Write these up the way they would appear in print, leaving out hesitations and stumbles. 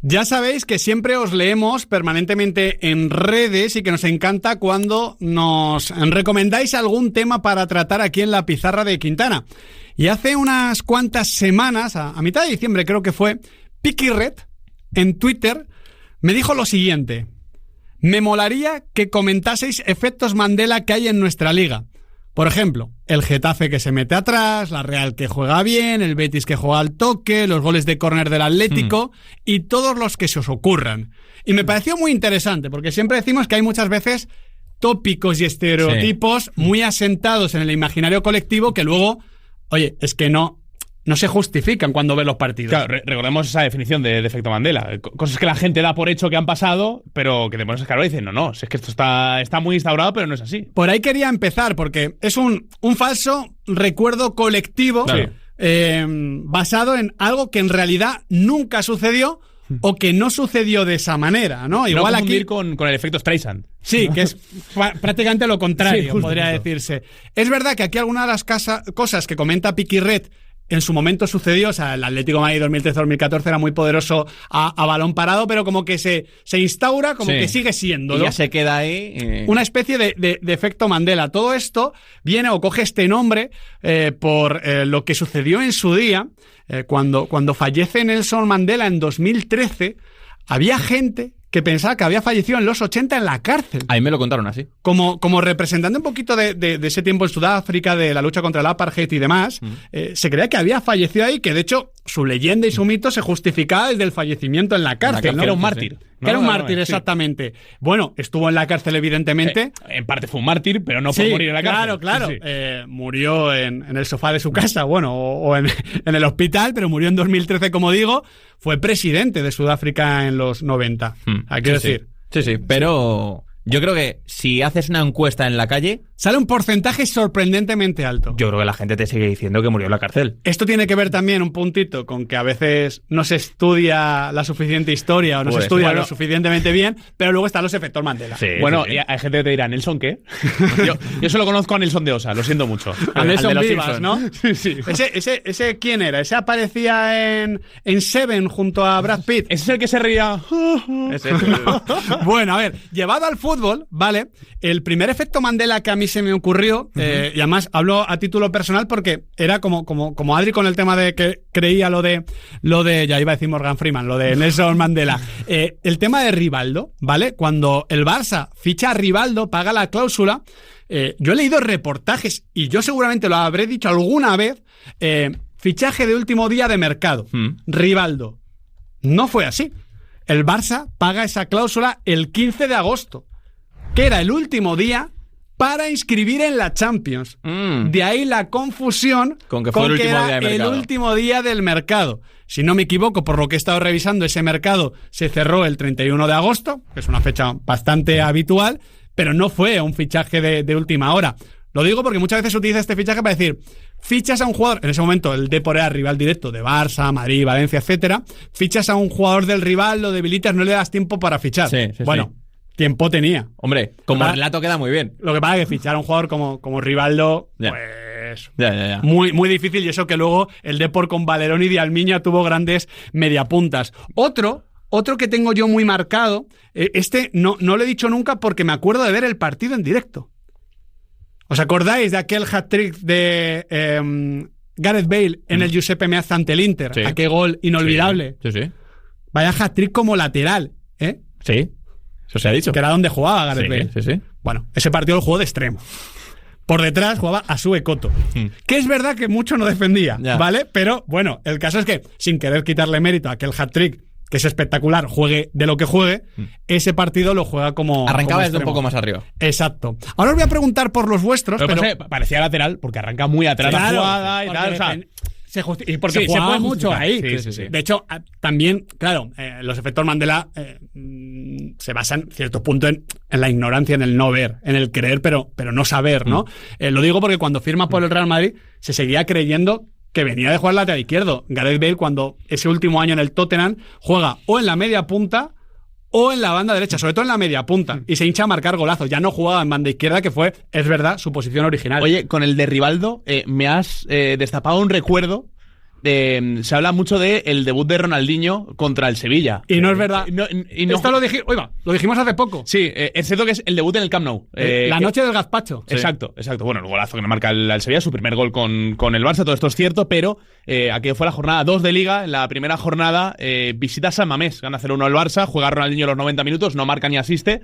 Ya sabéis que siempre os leemos permanentemente en redes y que nos encanta cuando nos recomendáis algún tema para tratar aquí en la pizarra de Quintana. Y hace unas cuantas semanas, a mitad de diciembre creo que fue, Piqui Red en Twitter me dijo lo siguiente: me molaría que comentaseis efectos Mandela que hay en nuestra liga. Por ejemplo, el Getafe que se mete atrás, la Real que juega bien, el Betis que juega al toque, los goles de córner del Atlético y todos los que se os ocurran. Y me pareció muy interesante porque siempre decimos que hay muchas veces tópicos y estereotipos muy asentados en el imaginario colectivo que luego, oye, es que no se justifican cuando ves los partidos. Claro, recordemos esa definición de efecto Mandela. Cosas que la gente da por hecho que han pasado, pero que te pones claro y dicen, no, es que esto está muy instaurado, pero no es así. Por ahí quería empezar, porque es un falso recuerdo colectivo, claro, basado en algo que en realidad nunca sucedió o que no sucedió de esa manera, ¿no? Igual no aquí con el efecto Streisand. Sí, que es prácticamente lo contrario, sí, justo, podría decirse. Es verdad que aquí algunas de las cosas que comenta Piqui Red en su momento sucedió, o sea, el Atlético de Madrid 2013-2014 era muy poderoso a balón parado, pero como que se instaura, como que sigue siendo, ¿no? Y ya se queda ahí. Una especie de efecto Mandela. Todo esto viene o coge este nombre por lo que sucedió en su día, cuando fallece Nelson Mandela en 2013, había gente que pensaba que había fallecido en los 80 en la cárcel. A mí me lo contaron así. Como representante un poquito de ese tiempo en Sudáfrica, de la lucha contra el apartheid y demás, se creía que había fallecido ahí, que de hecho su leyenda y su mito se justificaba desde el fallecimiento en la cárcel, ¿no? Que era un mártir. Que era un mártir, exactamente. Sí. Bueno, estuvo en la cárcel, evidentemente. En parte fue un mártir, pero no por morir en la cárcel. Claro. Sí. Murió en el sofá de su casa, bueno, o en el hospital, pero murió en 2013, como digo. Fue presidente de Sudáfrica en los 90. Quiero decir. Sí, pero yo creo que si haces una encuesta en la calle, sale un porcentaje sorprendentemente alto. Yo creo que la gente te sigue diciendo que murió en la cárcel. Esto tiene que ver también un puntito con que a veces no se estudia la suficiente historia o no se estudia lo suficientemente bien, pero luego están los efectos Mandela. Sí, y hay gente que te dirá, ¿Nelson qué? yo solo conozco a Nelson de Osa, lo siento mucho. A Nelson de los Vivas, ¿no? Sí. ¿Ese quién era? ¿Ese aparecía en Seven junto a Brad Pitt? Ese es el que se reía. Bueno, a ver, llevado al fútbol, ¿vale? El primer efecto Mandela que a mí se me ocurrió, y además hablo a título personal porque era como Adri con el tema de que creía lo de ya iba a decir Morgan Freeman, lo de Nelson Mandela. El tema de Rivaldo, ¿vale? Cuando el Barça ficha a Rivaldo, paga la cláusula, yo he leído reportajes, y yo seguramente lo habré dicho alguna vez, fichaje de último día de mercado. Rivaldo. No fue así. El Barça paga esa cláusula el 15 de agosto, que era el último día para inscribir en la Champions. De ahí la confusión con que fue el último era día de mercado. El último día del mercado. Si no me equivoco, por lo que he estado revisando, ese mercado se cerró el 31 de agosto, que es una fecha bastante habitual, pero no fue un fichaje de última hora. Lo digo porque muchas veces se utiliza este fichaje para decir, fichas a un jugador, en ese momento el Depor era rival directo de Barça, Madrid, Valencia, etcétera, fichas a un jugador del rival, lo debilitas, no le das tiempo para fichar. Bueno, tiempo tenía. Hombre, como relato queda muy bien. Lo que pasa es que fichar a un jugador como Rivaldo, pues Muy, muy difícil, y eso que luego el Depor con Valerón y Dialmiña tuvo grandes mediapuntas. Otro que tengo yo muy marcado, no lo he dicho nunca porque me acuerdo de ver el partido en directo. ¿Os acordáis de aquel hat-trick de Gareth Bale en el Giuseppe Meazza ante el Inter? Sí. Aquel gol inolvidable. Sí. Vaya hat-trick como lateral, ¿eh? Sí, eso se ha dicho. Que era donde jugaba Gareth Bale. Sí. Bueno, ese partido lo jugó de extremo. Por detrás jugaba Asue Koto. Que es verdad que mucho no defendía, ¿vale? Pero bueno, el caso es que, sin querer quitarle mérito a aquel hat-trick, que es espectacular, juegue de lo que juegue, ese partido lo juega como... Arrancaba desde un poco más arriba. Exacto. Ahora os voy a preguntar por los vuestros, pero parecía lateral, porque arranca muy atrás la jugada y tal, o sea... Y porque se juega mucho ahí. Sí. De hecho, también, claro, los efectos Mandela se basan, cierto punto, en la ignorancia, en el no ver, en el creer, pero no saber, ¿no? Lo digo porque cuando firma por el Real Madrid, se seguía creyendo que venía de jugar lateral izquierdo. Gareth Bale, cuando ese último año en el Tottenham, juega o en la media punta o en la banda derecha, sobre todo en la media punta, y se hincha a marcar golazos. Ya no jugaba en banda izquierda, que fue, es verdad, su posición original. Oye, con el de Rivaldo me has destapado un recuerdo se habla mucho del debut de Ronaldinho contra el Sevilla. Y no es verdad. No. Esto lo dijimos hace poco. Sí, es cierto que es el debut en el Camp Nou. La noche del gazpacho. Exacto. Bueno, el golazo que le marca el Sevilla, su primer gol con el Barça, todo esto es cierto, pero aquello fue la jornada 2 de Liga. En la primera jornada visita San Mamés, gana 0-1 el Barça, juega Ronaldinho los 90 minutos, no marca ni asiste.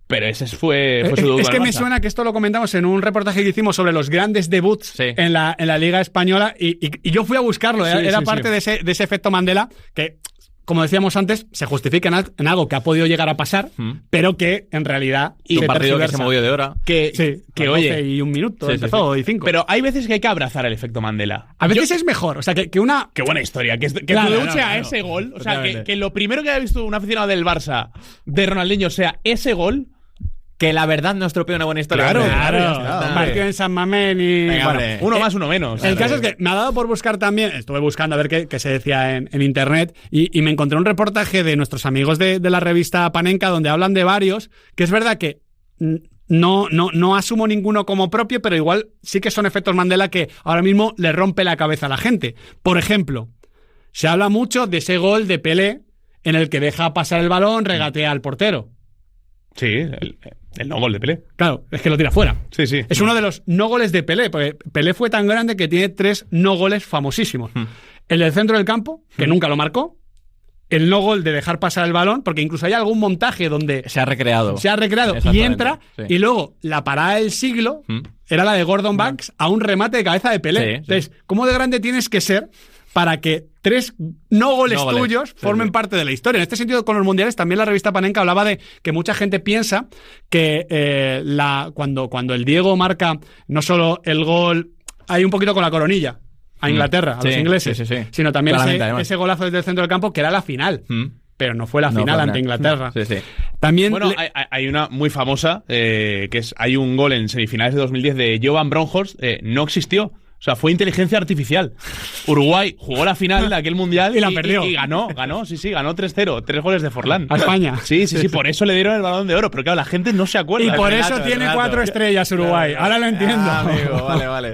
Pero ese fue su debut. Es que en el me Barça. suena que esto lo comentamos en un reportaje que hicimos sobre los grandes debuts en la Liga Española y yo fui a buscarlo. Era parte de ese efecto Mandela que, como decíamos antes, se justifica en algo que ha podido llegar a pasar, pero que en realidad un partido que se movió de hora. Que oye, 12 y un minuto empezó y 5. Pero hay veces que hay que abrazar el efecto Mandela. A veces es mejor, o sea, que una... Qué buena historia, que Claro, tu debut no, sea claro. ese gol. O sea, que lo primero que haya visto un aficionado del Barça de Ronaldinho sea ese gol. Que la verdad no estropea una buena historia. Claro, Hombre, claro. ya está. Partido en San Mamés y... Venga, bueno, hombre. Uno más, uno menos. el caso es que me ha dado por buscar también, estuve buscando a ver qué se decía en internet y me encontré un reportaje de nuestros amigos de la revista Panenka donde hablan de varios, que es verdad que no asumo ninguno como propio, pero igual sí que son efectos Mandela que ahora mismo le rompe la cabeza a la gente. Por ejemplo, se habla mucho de ese gol de Pelé en el que deja pasar el balón, regatea al portero. Sí, el no gol de Pelé. Claro, es que lo tira fuera. Sí, sí. Es uno de los no goles de Pelé, porque Pelé fue tan grande que tiene 3 no goles famosísimos. El del centro del campo, que nunca lo marcó. El no gol de dejar pasar el balón, porque incluso hay algún montaje donde Se ha recreado. y entra, sí. y luego la parada del siglo era la de Gordon Banks a un remate de cabeza de Pelé. Sí, sí. Entonces, ¿cómo de grande tienes que ser para que 3 no goles tuyos formen parte de la historia? En este sentido, con los mundiales, también la revista Panenka hablaba de que mucha gente piensa que cuando el Diego marca no solo el gol, hay un poquito con la coronilla a Inglaterra, a los ingleses, sino también ese golazo desde el centro del campo que era la final. Pero no fue la final ante Inglaterra. Sí. También Bueno, hay una muy famosa, que hay un gol en semifinales de 2010 de Jovan Bronhorst, no existió. O sea, fue inteligencia artificial. Uruguay jugó la final de aquel mundial y la perdió. Y ganó 3-0, 3 goles de Forlán. A España. Sí, por eso le dieron el Balón de Oro. Pero claro, la gente no se acuerda. Y por relato, eso el tiene relato. 4 estrellas Uruguay. Ahora lo entiendo. Amigo, vale.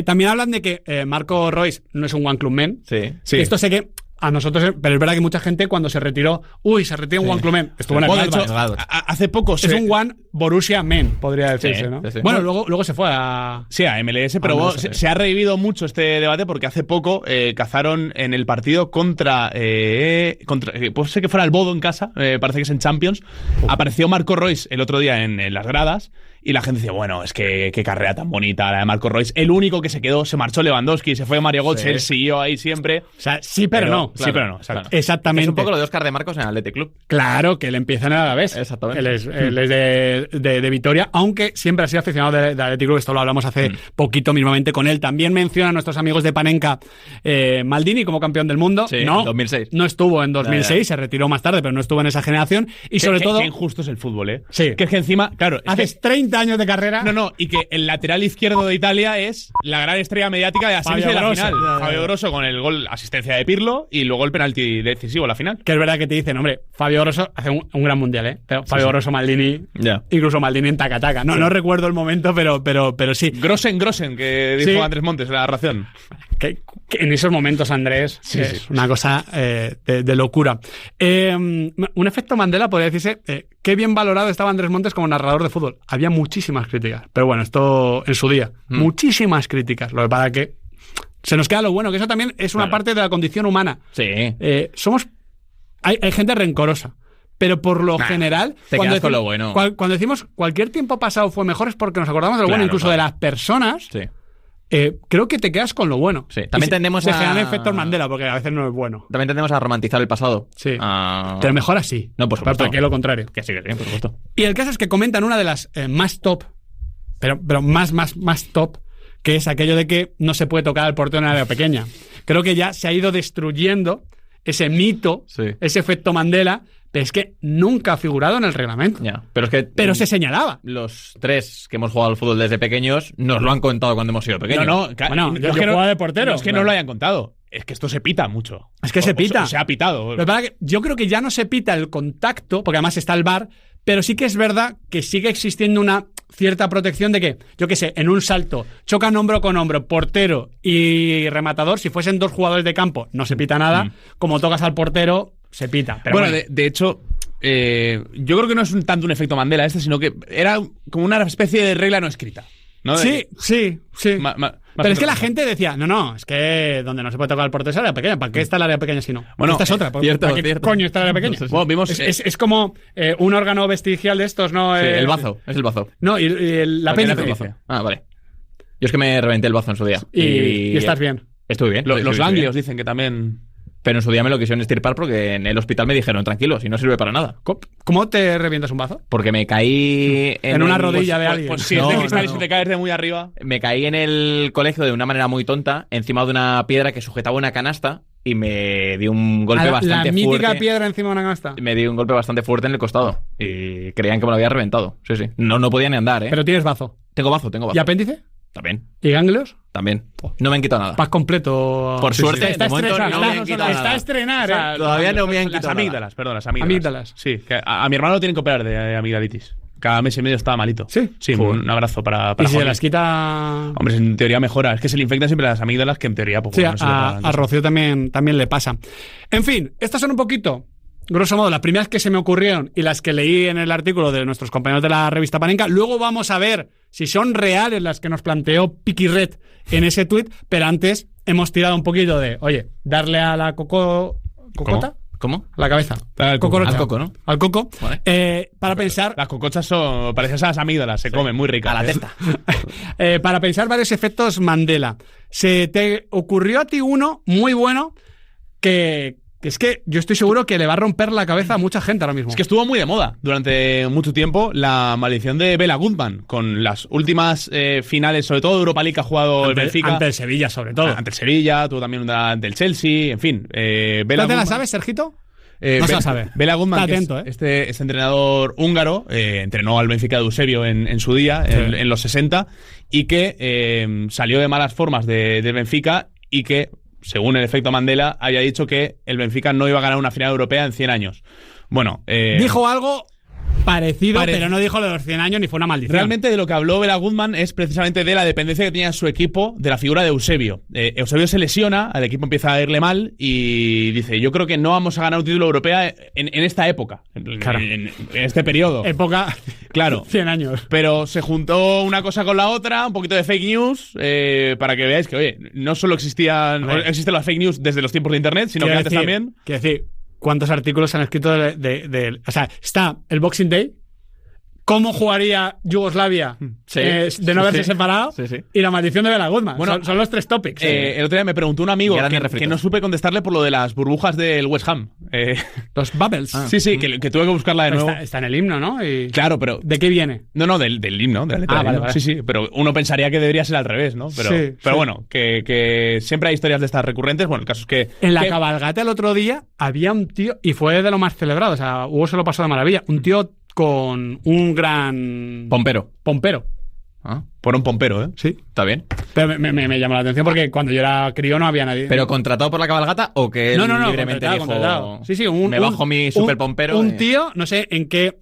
También hablan de que Marco Royce no es un one club man. Sí. Esto sé que a nosotros, pero es verdad que mucha gente cuando se retiró, se retiró un one club man. Estuvo en el Bueno, de Gladbach. hecho, hace poco Es un one Borussia man, podría decirse, Sí, ¿no? sí. Bueno, luego se fue a... Sí, a MLS, pero bueno, se ha revivido mucho este debate porque hace poco cazaron en el partido contra puede ser que fuera el Bodo en casa, parece que es en Champions. Apareció Marco Royce el otro día en las gradas y la gente decía, bueno, es que qué carrera tan bonita la de Marco Royce. El único que se quedó, se marchó Lewandowski, se fue Mario Götze, él siguió ahí siempre. O sea, sí, pero no. Sí, pero no, exacto. Exactamente. Es un poco lo de Óscar de Marcos en el Athletic Club. Claro, que él empieza en el Alavés. Exactamente. Él es de Vitoria, aunque siempre ha sido aficionado de Athletic Club. Esto lo hablamos hace poquito mismamente con él. También menciona a nuestros amigos de Panenka Maldini como campeón del mundo. Sí, no, en 2006. No estuvo en 2006, se retiró más tarde, pero no estuvo en esa generación. Y sobre todo... Qué injusto es el fútbol, ¿eh? Sí. Que es que encima, claro... Haces 30 años de carrera... No, y que el lateral izquierdo de Italia es la gran estrella mediática de la semis de la Grosso. final. Fabio Grosso con el gol, asistencia de Pirlo, y luego el penalti decisivo en la final. Que es verdad que te dicen, hombre, Fabio Grosso hace un gran mundial, ¿eh? Pero Fabio Grosso, Maldini, incluso Maldini en taca-taca. No recuerdo el momento, pero sí. Grossen, que dijo Andrés Montes en la narración. Que en esos momentos, Andrés, es una cosa de locura. Un efecto Mandela podría decirse, qué bien valorado estaba Andrés Montes como narrador de fútbol. Había muchísimas críticas, pero bueno, esto en su día. Muchísimas críticas. Lo que pasa es que se nos queda lo bueno, que eso también es una parte de la condición humana. Sí. Hay gente rencorosa. Pero por lo general, quedas con lo bueno. Cuando decimos cualquier tiempo pasado fue mejor es porque nos acordamos de lo bueno, incluso de las personas. Sí. Creo que te quedas con lo bueno. Sí. También tendemos se a... generan efectos Mandela, porque a veces no es bueno. También tendemos a romantizar el pasado. Sí. Pero mejor así. No, por supuesto. ¿Para qué lo contrario? Que sí, por supuesto. Y el caso es que comentan una de las más top, pero más top, que es aquello de que no se puede tocar al portero en área pequeña. Creo que ya se ha ido destruyendo ese mito, ese efecto Mandela, pero es que nunca ha figurado en el reglamento. Ya. Pero se señalaba. Los 3 que hemos jugado al fútbol desde pequeños nos lo han contado cuando hemos sido pequeños. Bueno, yo jugaba de portero. No es que no lo hayan contado. Es que esto se pita mucho. Es que se pita. Se ha pitado. Lo que pasa es que yo creo que ya no se pita el contacto, porque además está el VAR, pero sí que es verdad que sigue existiendo una cierta protección de que, yo qué sé, en un salto chocan hombro con hombro portero y rematador, si fuesen 2 jugadores de campo no se pita nada, como tocas al portero se pita. Pero bueno, de hecho, yo creo que no es tanto un efecto Mandela sino que era como una especie de regla no escrita, ¿no? Sí. Pero es que la gente decía, no, es que donde no se puede tocar el portero es el área pequeña. ¿Para qué está el área pequeña si no? Bueno, esta es otra. Cierto. Coño está el área pequeña? Bueno, vimos, es como un órgano vestigial de estos, ¿no? Sí, el bazo, es el bazo. No, y el apéndice. Ah, vale. Yo es que me reventé el bazo en su día. Y estás bien. Estuve bien. Los ganglios dicen que también... Pero en su día me lo quisieron estirpar porque en el hospital me dijeron, tranquilo, si no sirve para nada. ¿Cómo te revientas un bazo? Porque me caí en una rodilla de alguien. Pues si es de cristal y si te caes de muy arriba. Me caí en el colegio de una manera muy tonta, encima de una piedra que sujetaba una canasta y me di un golpe bastante fuerte. La mítica piedra encima de una canasta. Me di un golpe bastante fuerte en el costado y creían que me lo había reventado. Sí. No podía ni andar, ¿eh? Pero tienes bazo. Tengo bazo. ¿Y apéndice? También. ¿Y ganglios? También. No me han quitado nada. Paz completo. Por suerte, está de momento estresado. no me han quitado Está nada. a estrenar, O sea, Todavía no me han las quitado amígdalas, perdón, las amígdalas. Sí, que a mi hermano lo tienen que operar de amigdalitis. Cada mes y medio estaba malito. Sí. Un abrazo para ¿Y si se Joaquín. las quita? Hombre, en teoría mejora. Es que se le infectan siempre las amígdalas, que en teoría poco. Sí, no se le pagan. a Rocío también le pasa. En fin, estas son un poquito, grosso modo, las primeras que se me ocurrieron y las que leí en el artículo de nuestros compañeros de la revista Panenka. Luego vamos a ver si son reales las que nos planteó Piqui Red en ese tuit, pero antes hemos tirado un poquito de, oye, darle a la cocota. ¿Cómo? A la cabeza. Al coco, ¿no? Al coco. Vale. Para pensar... Las cocochas son parecidas a las amígdalas, se comen muy ricas. A la testa. Para pensar varios efectos Mandela. ¿Se te ocurrió a ti uno muy bueno que es que yo estoy seguro que le va a romper la cabeza a mucha gente ahora mismo? Es que estuvo muy de moda durante mucho tiempo la maldición de Bela Goodman, con las últimas finales, sobre todo de Europa League, que ha jugado el Benfica. Ante el Sevilla, sobre todo. Ante el Sevilla, tuvo también una ante el Chelsea, en fin. ¿Tú te la sabes, Sergito? No se la sabe. Bela Goodman, está atento, este entrenador húngaro, entrenó al Benfica de Eusebio en su día, en los 60, y que salió de malas formas del Benfica y que, según el efecto Mandela, había dicho que el Benfica no iba a ganar una final europea en 100 años. Bueno, dijo algo parecido, pero no dijo lo de los 100 años ni fue una maldición. Realmente de lo que habló Bela Goodman es precisamente de la dependencia que tenía su equipo de la figura de Eusebio. Eusebio se lesiona, al equipo empieza a irle mal y dice, yo creo que no vamos a ganar un título europeo en esta época, Claro. en este periodo. Época, claro. 100 años. Pero se juntó una cosa con la otra, un poquito de fake news, para que veáis que, oye, no solo existen las fake news desde los tiempos de internet, sino que antes también. Quiero decir, ¿cuántos artículos se han escrito o sea, está el Boxing Day, cómo jugaría Yugoslavia de no haberse separado, y la maldición de Bela Goodman. Bueno, son los 3 topics. El otro día me preguntó un amigo que no supe contestarle por lo de las burbujas del West Ham. Los bubbles. Sí, que tuve que buscarla de nuevo. Está en el himno, ¿no? Claro, pero... ¿De qué viene? No, del himno, de la letra del himno. Vale. Sí, pero uno pensaría que debería ser al revés, ¿no? Pero bueno, que siempre hay historias de estas recurrentes. Bueno, el caso es que... En la cabalgata el otro día había un tío, y fue de lo más celebrado, o sea, Hugo se lo pasó de maravilla, un tío con un gran... Pompero. Por un pompero, ¿eh? Sí. Está bien. Pero me llamó la atención porque cuando yo era crío no había nadie. ¿Pero contratado por la cabalgata o que él libremente dijo... Contratado. Sí, me bajo mi super pompero? Un tío, no sé en qué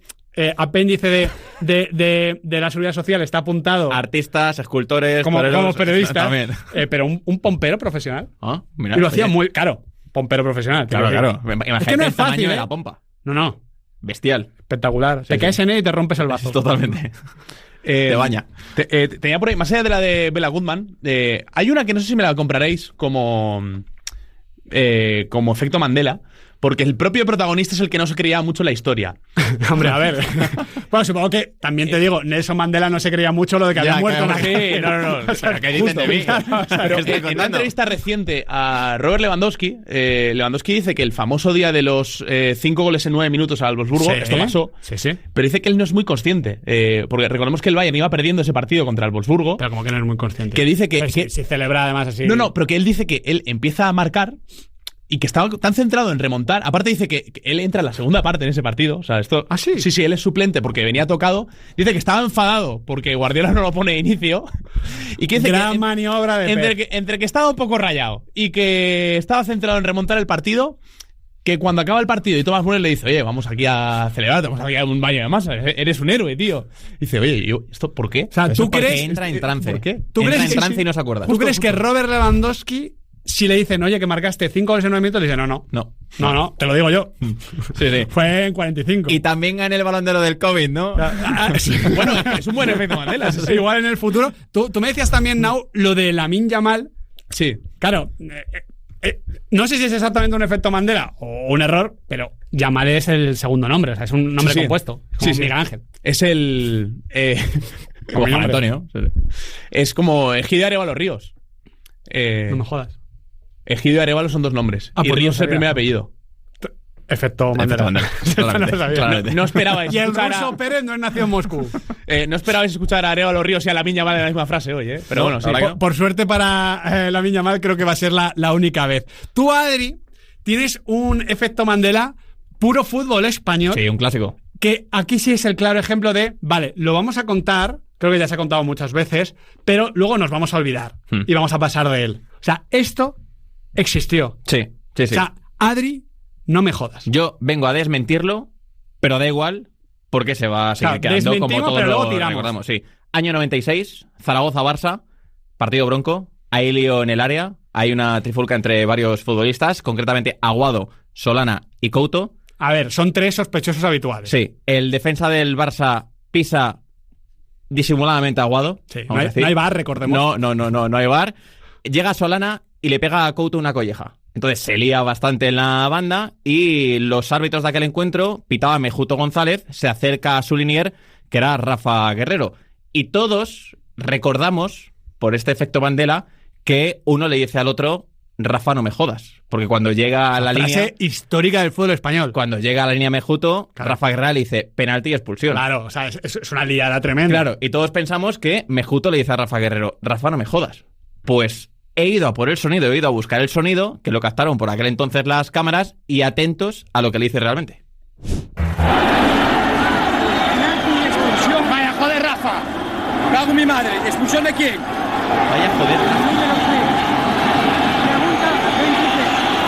apéndice de la seguridad social está apuntado... Artistas, escultores... Como periodistas. También. Pero un pompero profesional. Mira, y lo hacía muy... Claro, pompero profesional. Claro. Imagínate Es que no es el tamaño fácil, de la pompa. No. Bestial. Espectacular. Te caes en él y te rompes el bazo. Totalmente. Te baña. Tenía por ahí, más allá de la de Bela Goodman, hay una que no sé si me la compraréis como efecto Mandela, porque el propio protagonista es el que no se creía mucho en la historia. Hombre, a ver. Bueno, supongo que también te digo, Nelson Mandela no se creía mucho lo de que había muerto. No. O sea, ¿qué dicen de mí? Pero en una entrevista reciente a Robert Lewandowski, Lewandowski dice que el famoso día de los 5 goles en 9 minutos al Wolfsburgo, esto pasó. Sí. Pero dice que él no es muy consciente. Porque recordemos que el Bayern iba perdiendo ese partido contra el Wolfsburgo. Pero como que no es muy consciente. Que dice que... Si celebra además así... No, pero que él dice que él empieza a marcar... Y que estaba tan centrado en remontar. Aparte dice que él entra en la segunda parte en ese partido. O sea, esto... ¿Ah, sí? Sí, él es suplente porque venía tocado. Dice que estaba enfadado porque Guardiola no lo pone de inicio. Y que dice Gran maniobra de entre que estaba un poco rayado y que estaba centrado en remontar el partido, que cuando acaba el partido y Thomas Müller le dice, oye, vamos aquí a celebrar, vamos aquí a un baño de masa, eres un héroe, tío. Dice, oye, ¿esto por qué? O sea, ¿tú crees que entra en trance? ¿Por qué? ¿Tú entra en trance y no se acuerda? ¿Tú crees que Robert Lewandowski, si le dicen, oye, que marcaste 5 goles en 9 minutos, le dice, no, te lo digo yo. Sí. Fue en 45. Y también gané el Balón de Oro del COVID, ¿no? Bueno, es un buen efecto Mandela. Sí. Igual en el futuro. Tú me decías también, Nau, lo de Lamine Yamal. Sí. Claro, no sé si es exactamente un efecto Mandela o un error, pero Yamal es el segundo nombre, o sea, es un nombre compuesto. Como Miguel Ángel. Es el... como Juan Antonio. Es como Egidio y Arévalo Ríos. No me jodas. Egidio y Arévalo son 2 nombres. Y pues Ríos es el primer apellido. Efecto Mandela. No esperabais Y el escuchar ruso Pérez no es nacido en Moscú. no esperabais escuchar a Arévalo Ríos y a Lamine Yamal en la misma frase hoy, ¿eh? Pero bueno, sí. Por suerte para Lamine Yamal creo que va a ser la única vez. Tú, Adri, tienes un efecto Mandela puro fútbol español. Sí, un clásico. Que aquí sí es el claro ejemplo de, vale, lo vamos a contar, creo que ya se ha contado muchas veces, pero luego nos vamos a olvidar y vamos a pasar de él. O sea, esto existió. Sí. O sea, Adri, no me jodas. Yo vengo a desmentirlo, pero da igual porque se va a seguir quedando como todos lo recordamos. Sí. Año 96, Zaragoza-Barça, partido bronco, hay lío en el área, hay una trifulca entre varios futbolistas, concretamente Aguado, Solana y Couto. A ver, son 3 sospechosos habituales. Sí, el defensa del Barça pisa disimuladamente a Aguado. Sí, no hay VAR, recordemos. No hay VAR. Llega Solana y le pega a Couto una colleja. Entonces se lía bastante en la banda y los árbitros de aquel encuentro, pitaba Mejuto González, se acerca a su linier, que era Rafa Guerrero. Y todos recordamos, por este efecto Mandela, que uno le dice al otro, Rafa, no me jodas. Porque cuando llega a la línea... Frase histórica del fútbol español. Cuando llega a la línea Mejuto, claro. Rafa Guerrero le dice penalti y expulsión. Claro, o sea, es una liada tremenda. Claro, y todos pensamos que Mejuto le dice a Rafa Guerrero, Rafa, no me jodas. Pues he ido a por el sonido, he ido a buscar el sonido, que lo captaron por aquel entonces las cámaras, y atentos a lo que le dice realmente. Penalti y expulsión. Vaya, joder, Rafa. Cago en mi madre. ¿Expulsión de quién? Vaya, joder, Rafa.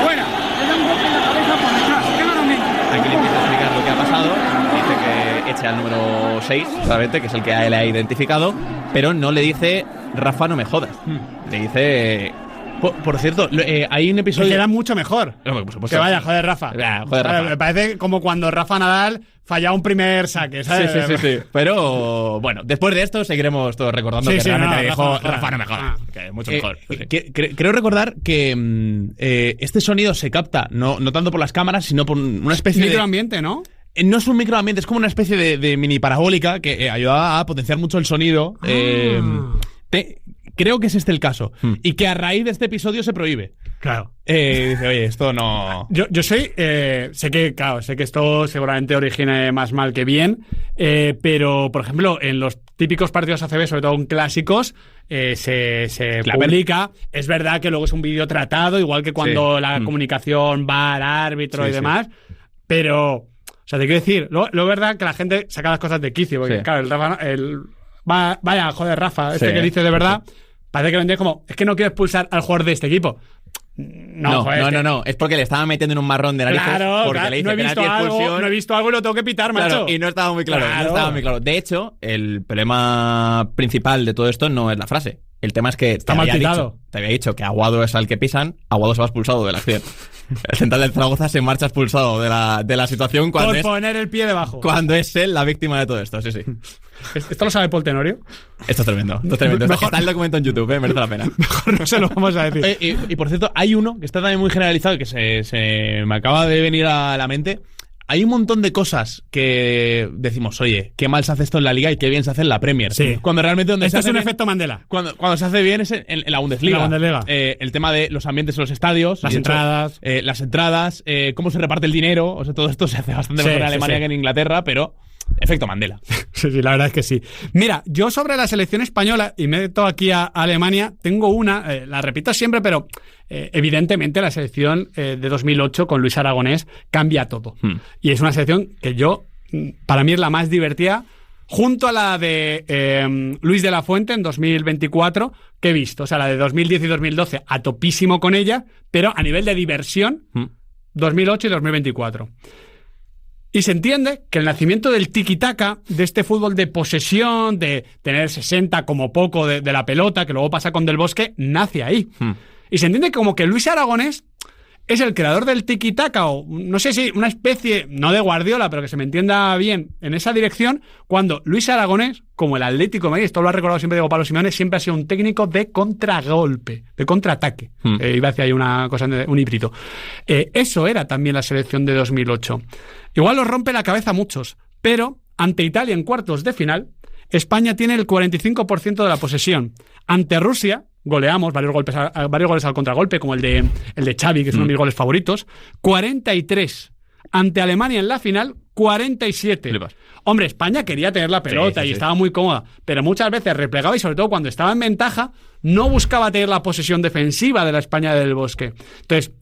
Fuera. Le da un golpe en la cabeza por detrás. Claramente. Aquí le empieza a explicar lo que ha pasado. Dice que eche al número 6, solamente, que es el que él ha identificado, pero no le dice Rafa, no me jodas. Le dice... Por cierto, hay un episodio... Que queda mucho mejor. Por supuesto. Que vaya, joder, Rafa. Joder, Rafa. Me parece como cuando Rafa Nadal fallaba un primer saque, ¿sabes? Sí. Pero, bueno, después de esto seguiremos todos recordando que realmente le dijo Rafa, no me jodas. Que mucho mejor. Creo recordar que este sonido se capta no tanto por las cámaras, sino por una especie microambiente, ¿no? No es un microambiente, es como una especie de mini parabólica que ayuda a potenciar mucho el sonido. Creo que es este el caso. Y que a raíz de este episodio se prohíbe. Claro. Dice, oye, esto no... Yo sé que esto seguramente origine más mal que bien, pero, por ejemplo, en los típicos partidos ACB, sobre todo en clásicos, se publica. Es verdad que luego es un vídeo tratado, igual que cuando la comunicación va al árbitro y demás, pero... O sea, te quiero decir, lo es verdad que la gente saca las cosas de quicio, porque claro, vaya, joder, Rafa, que dice de verdad, parece que lo entiende como, es que no quiero expulsar al jugador de este equipo. No, es porque le estaban metiendo en un marrón de narices. Claro, porque le dice penalti expulsión. No he visto algo y lo tengo que pitar, macho. Y no estaba muy claro. De hecho, el problema principal de todo esto no es la frase. El tema es que te había dicho que Aguado es al que pisan, Aguado se va expulsado de la acción. El central del Zaragoza se marcha expulsado de la situación cuando por poner el pie debajo. Cuando es él la víctima de todo esto, sí. ¿Esto lo sabe Paul Tenorio? Esto es tremendo. Mejor, está el documento en YouTube, merece la pena. Mejor no se lo vamos a decir. Y por cierto, hay uno que está también muy generalizado que se me acaba de venir a la mente. Hay un montón de cosas que decimos, oye, qué mal se hace esto en la Liga y qué bien se hace en la Premier. Sí. Cuando realmente donde esto se hace es un bien, efecto Mandela. Cuando se hace bien es en la Bundesliga. El tema de los ambientes en los estadios, las entradas, cómo se reparte el dinero, o sea, todo esto se hace bastante mejor en Alemania que en Inglaterra, pero efecto Mandela. Sí, la verdad es que sí. Mira, yo sobre la selección española, y meto aquí a Alemania, tengo una, la repito siempre, pero evidentemente la selección de 2008 con Luis Aragonés cambia todo. Y es una selección que para mí es la más divertida, junto a la de Luis de la Fuente en 2024, que he visto. O sea, la de 2010 y 2012 a topísimo con ella, pero a nivel de diversión, 2008 y 2024. Y se entiende que el nacimiento del tiki-taka, de este fútbol de posesión, de tener 60 como poco de la pelota, que luego pasa con Del Bosque, nace ahí. Y se entiende como que Luis Aragonés es el creador del tiki-taka, o no sé si una especie, no de Guardiola, pero que se me entienda bien en esa dirección, cuando Luis Aragonés, como el Atlético de Madrid, esto lo ha recordado siempre Diego Pablo Simeone, siempre ha sido un técnico de contragolpe, de contraataque. Iba a decir ahí una cosa, un híbrido. Eso era también la selección de 2008. Igual los rompe la cabeza a muchos, pero ante Italia en cuartos de final, España tiene el 45% de la posesión. Ante Rusia, goleamos varios goles al contragolpe, como el de Xavi, que es uno de mis goles favoritos. 43. Ante Alemania en la final, 47. Hombre, España quería tener la pelota y estaba muy cómoda, pero muchas veces replegaba y sobre todo cuando estaba en ventaja, no buscaba tener la posesión defensiva de la España del Bosque. Entonces,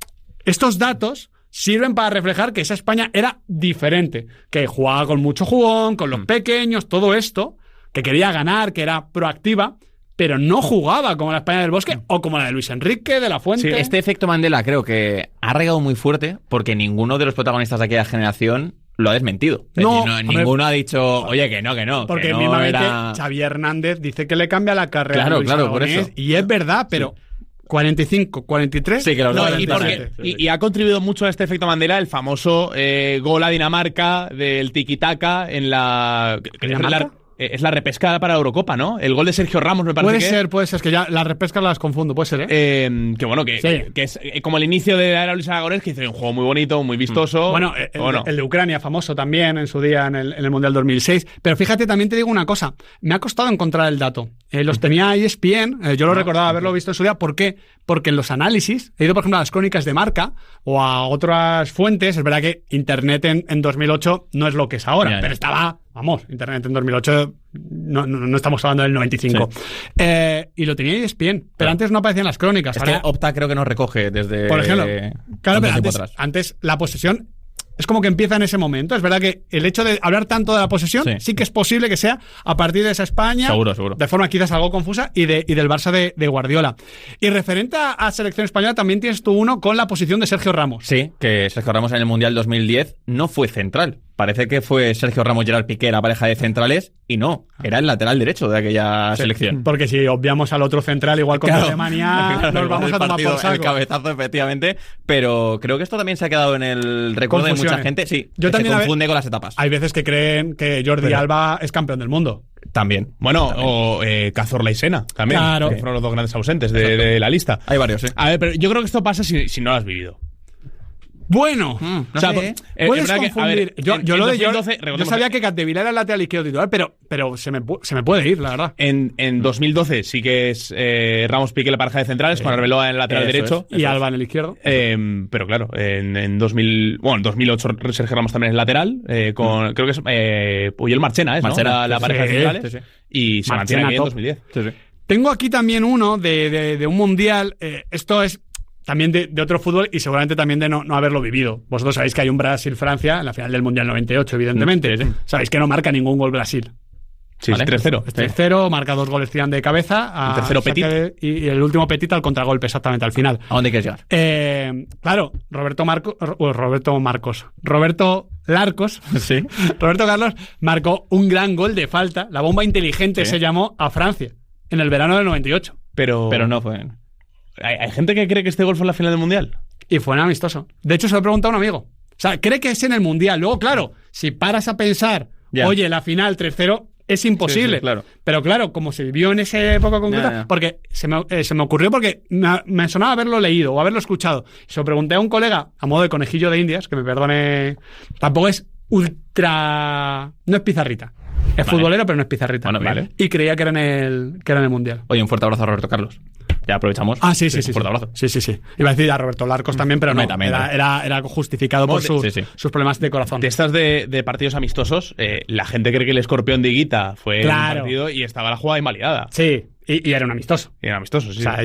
estos datos sirven para reflejar que esa España era diferente, que jugaba con mucho jugón, con los pequeños, todo esto, que quería ganar, que era proactiva, pero no jugaba como la España del Bosque o como la de Luis Enrique, de la Fuente. Sí, este efecto Mandela creo que ha regado muy fuerte porque ninguno de los protagonistas de aquella generación lo ha desmentido. Ninguno ha dicho, oye, que no. Porque que no mismamente era... Xavi Hernández dice que le cambia la carrera a Luis Aragonés, por eso. Y es verdad, pero... 45, 43. Sí, que los dos. Y ha contribuido mucho a este efecto Mandela el famoso gol a Dinamarca del tiki-taka en la... Es la repesca para la Eurocopa, ¿no? El gol de Sergio Ramos, me parece. Puede ser, es que ya las repescas las confundo, puede ser, ¿eh? Que bueno, que es como el inicio de la era Luis Aragonés, que hizo un juego muy bonito, muy vistoso. Bueno, el de Ucrania, famoso también en su día en el Mundial 2006. Pero fíjate, también te digo una cosa. Me ha costado encontrar el dato. Los tenía ESPN, yo lo recordaba haberlo visto en su día. ¿Por qué? Porque en los análisis, he ido por ejemplo a las crónicas de Marca o a otras fuentes. Es verdad que Internet en 2008 no es lo que es ahora, pero estaba... Vamos, Internet en 2008, no estamos hablando del 95. Sí. Y lo tenía ESPN, pero antes no aparecían las crónicas. Es que Opta creo que no recoge desde... Por ejemplo, claro, pero antes la posesión es como que empieza en ese momento. Es verdad que el hecho de hablar tanto de la posesión sí que es posible que sea a partir de esa España, seguro. De forma quizás algo confusa, y del Barça de Guardiola. Y referente a selección española, también tienes tú uno con la posición de Sergio Ramos. Sí, que Sergio Ramos en el Mundial 2010 no fue central. Parece que fue Sergio Ramos, Gerard Piqué, la pareja de centrales, y no, era el lateral derecho de aquella selección. Porque si obviamos al otro central, igual con Alemania, nos vamos a tomar por saco. El cabezazo, efectivamente, pero creo que esto también se ha quedado en el recuerdo de mucha gente. Sí, yo también se confunde con las etapas. Hay veces que creen que Jordi Alba es campeón del mundo. También. Bueno, o Cazorla y Sena, también. Claro. Que fueron los dos grandes ausentes de la lista. Hay varios, sí. A ver, pero yo creo que esto pasa si no lo has vivido. Bueno, o sea, puedes confundir. Yo sabía que Capdevila era el lateral izquierdo titular, pero se me puede ir, la verdad. En 2012 sí que es Ramos Piqué la pareja de centrales, con Arbeloa en el lateral derecho y Alba en el izquierdo. Pero claro, en 2008 Sergio Ramos también es lateral, creo que es Puyol Marchena, ¿no? La pareja de centrales. Y se mantiene aquí en 2010. Tengo aquí también uno de un mundial. Esto es también de otro fútbol y seguramente también de no haberlo vivido. Vosotros sabéis que hay un Brasil-Francia en la final del Mundial 98, evidentemente. Sabéis que no marca ningún gol Brasil. Sí, ¿vale? 3-0. 3-0, marca 2 goles, tiran de cabeza. El tercero Petit. Y el último Petit al contragolpe, exactamente, al final. ¿A dónde quieres llegar? Claro, Roberto Larcos. Sí. Roberto Carlos marcó un gran gol de falta. La bomba inteligente se llamó a Francia en el verano del 98. Pero no fue... Hay gente que cree que este gol fue en la final del Mundial. Y fue en amistoso. De hecho, se lo he preguntado a un amigo. O sea, cree que es en el Mundial. Luego, claro, si paras a pensar, oye, la final 3-0 es imposible. Sí, claro. Pero claro, como se vivió en esa época concreta, porque se me ocurrió porque me sonaba haberlo leído o haberlo escuchado. Se lo pregunté a un colega, a modo de conejillo de Indias, que me perdone, tampoco es ultra... No es pizarrita. Es futbolero, pero no es pizarrita. Bueno, vale. Y creía que era en el Mundial. Oye, un fuerte abrazo a Roberto Carlos. Ya aprovechamos. Sí. Un fuerte abrazo. Sí. Iba a decir a Roberto Larcos también, pero no. Era justificado por sus problemas de corazón. De estas de partidos amistosos, la gente cree que el escorpión de Higuita fue un partido y estaba la jugada invalidada. Sí, y era un amistoso. Y era amistoso, sí. O sea,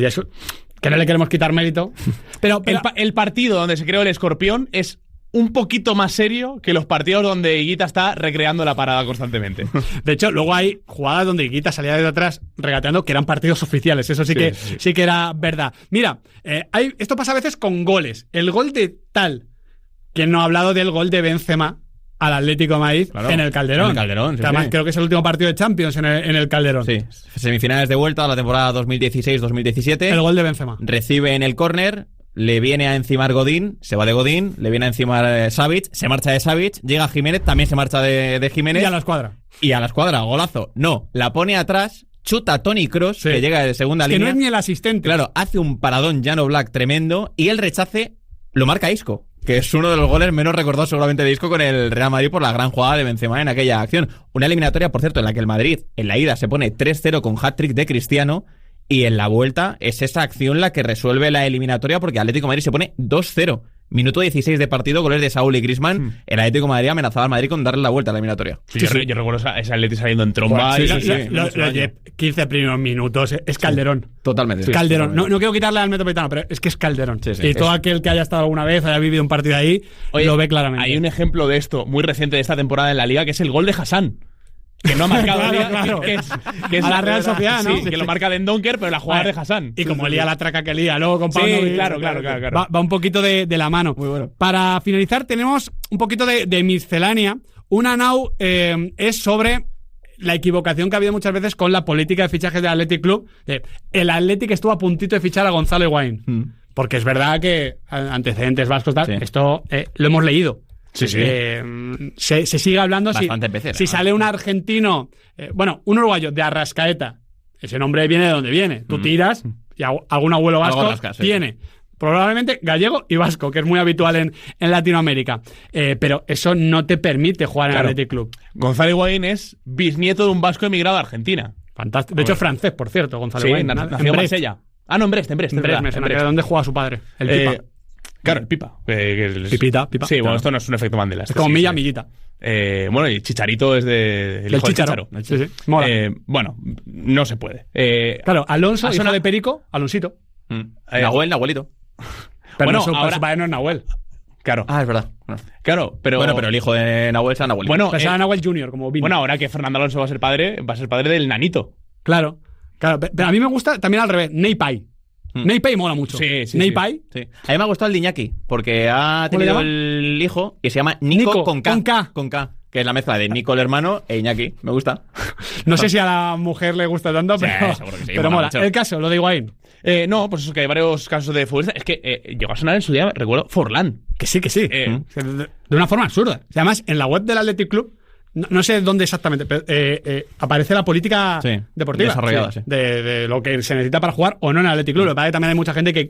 que no le queremos quitar mérito. Pero el partido donde se creó el escorpión es un poquito más serio que los partidos donde Higuita está recreando la parada constantemente. De hecho, luego hay jugadas donde Higuita salía de atrás regateando que eran partidos oficiales. Eso sí que era verdad. Mira, esto pasa a veces con goles. El gol de tal ¿quién no ha hablado del gol de Benzema al Atlético de Madrid en el Calderón? En el Calderón, sí, además, sí. creo que es el último partido de Champions en el Calderón. Sí, semifinales de vuelta a la temporada 2016-2017. El gol de Benzema. Recibe en el córner, le viene a encimar Godín, se va de Godín, le viene a encimar Savic, se marcha de Savic, llega Jiménez, también se marcha de Jiménez. Y a la escuadra. Y a la escuadra, golazo. No, la pone atrás, chuta a Toni Kroos, que llega de segunda línea. Que no es ni el asistente. Claro, hace un paradón Jan Oblak tremendo y el rechace lo marca Isco, que es uno de los goles menos recordados seguramente de Isco con el Real Madrid por la gran jugada de Benzema en aquella acción. Una eliminatoria, por cierto, en la que el Madrid en la ida se pone 3-0 con hat-trick de Cristiano y en la vuelta es esa acción la que resuelve la eliminatoria porque Atlético de Madrid se pone 2-0. Minuto 16 de partido, goles de Saúl y Griezmann. El Atlético de Madrid amenazaba al Madrid con darle la vuelta a la eliminatoria. Sí, yo recuerdo ese Atlético saliendo en tromba. Los 15 primeros minutos es Calderón. Totalmente. Calderón. No quiero quitarle al Metropolitano, pero es que es Calderón. Y todo aquel que haya estado alguna vez, haya vivido un partido ahí, lo ve claramente. Hay un ejemplo de esto muy reciente de esta temporada en la Liga, que es el gol de Hassan. Que no ha marcado claro. Que es a la Real Sociedad, ¿no? Sí, que lo marca Dendonker, pero la jugada es de Hassan. Y como lía la traca que lía luego con Pablo. Sí, claro. Va un poquito de la mano. Muy bueno. Para finalizar, tenemos un poquito de miscelánea. Una now es sobre la equivocación que ha habido muchas veces con la política de fichajes del Athletic Club. El Athletic estuvo a puntito de fichar a Gonzalo Higuaín. Porque es verdad que antecedentes vascos, tal, esto lo hemos leído. Sí. Se sigue hablando. Bastante pecera, si sale un argentino, un uruguayo de Arrascaeta, ese nombre viene de donde viene. Tú tiras y algún abuelo vasco tiene. Probablemente gallego y vasco, que es muy habitual en Latinoamérica. Pero eso no te permite jugar en el Athletic Club. Gonzalo Higuaín es bisnieto de un vasco emigrado a Argentina. Fantástico. De hecho, es francés, por cierto, Gonzalo Higuaín. Nació en Marsella. En Brest. ¿Dónde juega su padre? El Pipa. Claro, el Pipa. Pipita. Sí, bueno, esto no es un efecto Mandela. Es como Millita. Y Chicharito es del Chicharo. Sí. Mola. No se puede. Claro, Alonso, hijo de Perico, Alonsito. Nahuelito. Pero su padre no es Nahuel. Claro. Es verdad. Claro, pero... Bueno, pero el hijo de Nahuel será Nahuelito. Bueno, será Nahuel Junior, como Vini. Bueno, ahora que Fernando Alonso va a ser padre del nanito. Claro. Pero a mí me gusta también al revés, Ney Pai. Ney Pai mola mucho. Sí. Ney Pai. Sí. A mí me ha gustado el de Iñaki, porque ha tenido el hijo y se llama Nico con K. Que es la mezcla de Nico el hermano e Iñaki. Me gusta. No sé si a la mujer le gusta tanto, pero mola. Mucho. El caso, lo de Higuaín. No, pues eso, que hay varios casos de futbolistas. Es que llegó a sonar en su día, recuerdo, Forlán. Que sí. De una forma absurda. Además, en la web del Athletic Club, no sé dónde exactamente, pero aparece la política deportiva desarrollada, de lo que se necesita para jugar o no en el Athletic Club. Lo que pasa es que también hay mucha gente que,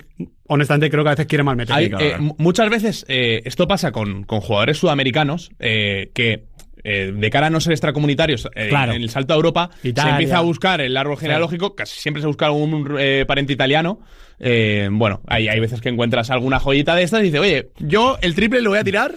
honestamente, creo que a veces quiere mal meter. Muchas veces esto pasa con jugadores sudamericanos que de cara a no ser extracomunitarios en el salto a Europa, Italia. Se empieza a buscar el árbol genealógico, casi siempre se busca un pariente italiano. Hay veces que encuentras alguna joyita de estas y dices, oye, yo el triple lo voy a tirar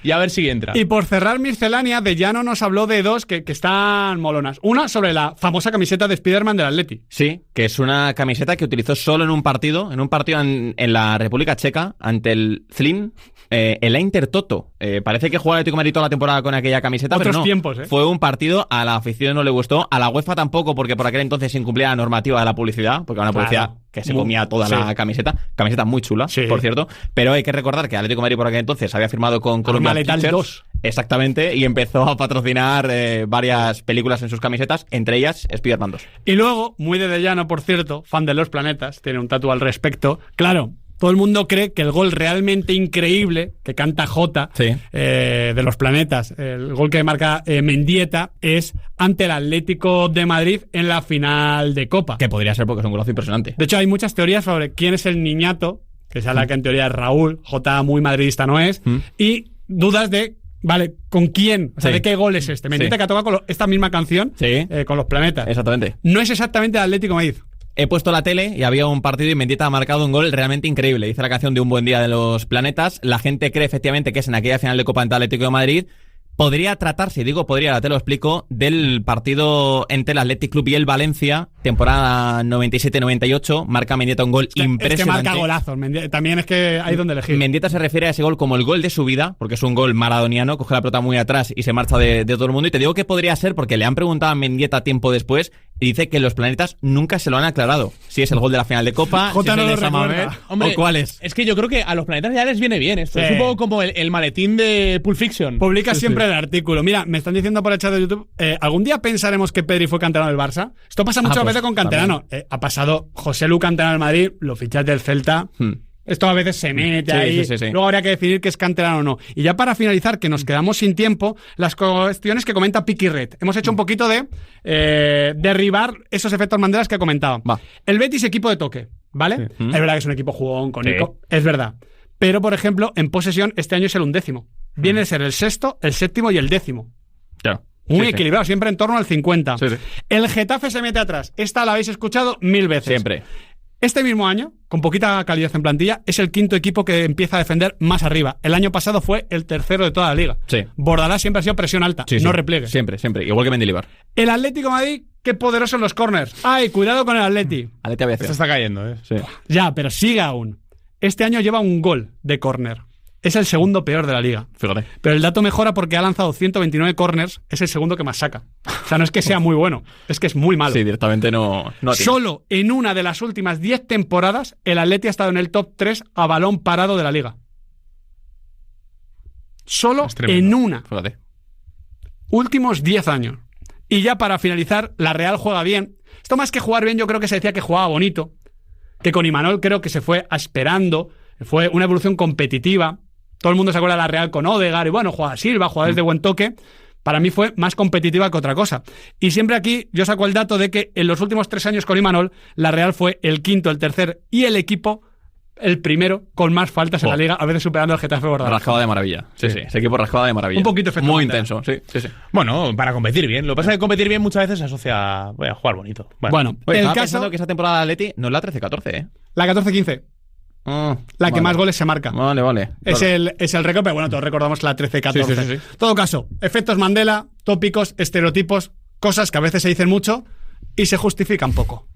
y a ver si entra. Y por cerrar miscelánea, de Llano nos habló de dos que están molonas. Una sobre la famosa camiseta de Spiderman del Atleti. Sí, que es una camiseta que utilizó solo en un partido en la República Checa ante el Zlín, el Inter Toto. Parece que jugó el Atlético de Madrid toda la temporada con aquella camiseta, Otros pero no. tiempos, Fue un partido, a la afición no le gustó, a la UEFA tampoco, porque por aquel entonces se incumplía la normativa de la publicidad, porque era una publicidad que se comía toda la camiseta. Camiseta muy chula, por cierto. Pero hay que recordar que el Atlético de Madrid por aquel entonces había firmado con Columbia Letal Pictures. 2. Exactamente, y empezó a patrocinar varias películas en sus camisetas, entre ellas Spider-Man 2. Y luego, muy de Llano, por cierto, fan de Los Planetas, tiene un tatu al respecto. Claro, todo el mundo cree que el gol realmente increíble que canta Jota de Los Planetas, el gol que marca Mendieta, es ante el Atlético de Madrid en la final de Copa. Que podría ser porque es un golazo impresionante. De hecho, hay muchas teorías sobre quién es el niñato, que es la que en teoría es Raúl, Jota muy madridista no es, y dudas de, vale, ¿con quién? O sea, ¿de qué gol es este? Mendieta que ha tocado con esta misma canción con Los Planetas. Exactamente. No es exactamente el Atlético de Madrid. He puesto la tele y había un partido y Mendieta ha marcado un gol realmente increíble. Dice la canción de Un buen día de Los Planetas. La gente cree efectivamente que es en aquella final de Copa ante Atlético de Madrid. Podría tratarse, digo podría, ahora te lo explico, del partido entre el Athletic Club y el Valencia, temporada 97-98, marca Mendieta un gol impresionante. Es que marca golazos, también es que hay donde elegir. Mendieta se refiere a ese gol como el gol de su vida, porque es un gol maradoniano, coge la pelota muy atrás y se marcha de todo el mundo. Y te digo que podría ser, porque le han preguntado a Mendieta tiempo después, y dice que los planetas nunca se lo han aclarado. Si es el gol de la final de Copa, Jota si es no el de lo San recuerda. Mamés, Hombre, o cuál es. Es que yo creo que a los planetas ya les viene bien esto. Sí. Es un poco como el maletín de Pulp Fiction. Publica siempre el artículo. Mira, me están diciendo por el chat de YouTube, ¿algún día pensaremos que Pedri fue canterano del Barça? Esto pasa muchas pues, veces con canterano. Ha pasado José Lu, canterano del Madrid, lo fichas del Celta. Esto a veces se mete Sí, ahí. sí. Luego habría que decidir que es canterano o no. Y ya para finalizar, que nos quedamos sin tiempo, las cuestiones que comenta Piqui Red. Hemos hecho un poquito de derribar esos efectos Mandelas que comentaba. Va. El Betis, equipo de toque, ¿vale? Sí. Es verdad que es un equipo jugón con Sí. Nico. Es verdad. Pero, por ejemplo, en posesión, este año es el 11º. Viene a ser el 6º, el 7º y el 10º. Claro. Muy Sí, equilibrado, siempre en torno al 50. Sí. El Getafe se mete atrás. Esta la habéis escuchado 1000 veces. Siempre. Este mismo año, con poquita calidad en plantilla, es el 5º equipo que empieza a defender más arriba. El año pasado fue el 3º de toda la liga. Sí. Bordalás siempre ha sido presión alta, no repliegue. Siempre. Igual que Mendilibar. El Atlético de Madrid, qué poderoso en los corners. ¡Ay, cuidado con el Atleti! Alete Aviación. Se está cayendo, ¿eh? Sí. Ya, pero sigue aún. Este año lleva un gol de córner. Es el segundo peor de la liga. Fíjate. Pero el dato mejora porque ha lanzado 129 corners, es el segundo que más saca. O sea, no es que sea muy bueno, es que es muy malo. Sí, directamente no tiene. Solo en una de las últimas 10 temporadas, el Atleti ha estado en el top 3 a balón parado de la liga. Solo Es tremendo. en una. Fíjate. Últimos 10 años. Y ya para finalizar, la Real juega bien. Esto más que jugar bien, yo creo que se decía que jugaba bonito. Que con Imanol creo que se fue esperando. Fue una evolución competitiva. Todo el mundo se acuerda de la Real con Odegaard y bueno, jugaba Silva, jugadores de buen toque. Para mí fue más competitiva que otra cosa. Y siempre aquí yo saco el dato de que en los últimos 3 años con Imanol, la Real fue el 5º, el 3º y el equipo el primero con más faltas en la liga, a veces superando al Getafe Bordalás. Rascada de maravilla. Sí. Ese equipo rascada de maravilla. Un poquito efecto muy Mandela. intenso. Sí. Bueno, para competir bien. Lo que pasa es que competir bien muchas veces se asocia a jugar bonito. Bueno, Oye, el estaba caso, pensando que esa temporada de Atleti no es la 13-14, ¿eh? la 14-15, la que más goles se marca. Vale. Es el récord, pero bueno, todos recordamos la 13-14. Sí. Todo caso, efectos Mandela, tópicos, estereotipos, cosas que a veces se dicen mucho y se justifican poco.